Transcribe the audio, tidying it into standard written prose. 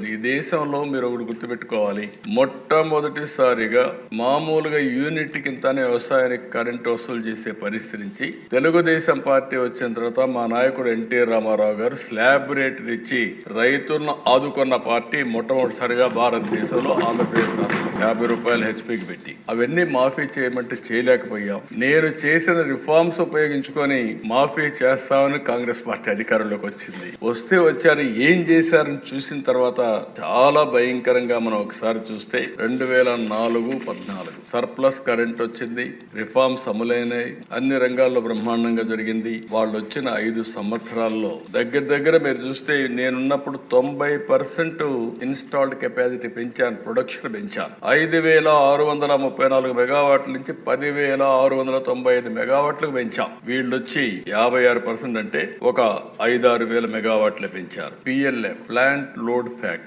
ఈ దేశంలో మీరు ఒకటి గుర్తుపెట్టుకోవాలి, మొట్టమొదటిసారిగా మామూలుగా యూనిట్ కిందనే వ్యవసాయానికి కరెంటు వసూలు చేసే పరిస్థితి నుంచి తెలుగుదేశం పార్టీ వచ్చిన తర్వాత మా నాయకుడు ఎన్టీ రామారావు గారు స్లాబ్ రేట్ ఇచ్చి రైతులను ఆదుకున్న పార్టీ మొట్టమొదటిసారిగా భారతదేశంలో ఆంధ్రప్రదేశ్ రాష్ట్రం 50 రూపాయలు హెచ్పీకి పెట్టి అవన్నీ మాఫీ చేయమంటే చేయలేకపోయాం. నేను చేసిన రిఫార్మ్స్ ఉపయోగించుకొని మాఫీ చేస్తామని కాంగ్రెస్ పార్టీ అధికారంలోకి వచ్చింది. వచ్చారు, ఏం చేశారని చూసిన తర్వాత చాలా భయంకరంగా మనం ఒకసారి చూస్తే 2004-14 సర్ప్లస్ కరెంట్ వచ్చింది, రిఫార్మ్స్ అమలైనాయి, అన్ని రంగాల్లో బ్రహ్మాండంగా జరిగింది. వాళ్ళు వచ్చిన 5 సంవత్సరాల్లో దగ్గర మీరు చూస్తే నేనున్నప్పుడు 90% ఇన్స్టాల్డ్ కెపాసిటీ పెంచాను, ప్రొడక్షన్ పెంచాను. 5,634 మెగావాట్ల నుంచి 10,695 మెగావాట్లకు పెంచాం. వీళ్ళు వచ్చి 56% అంటే ఒక 5-6 వేల మెగావాట్లు పెంచారు. PLF plant load factor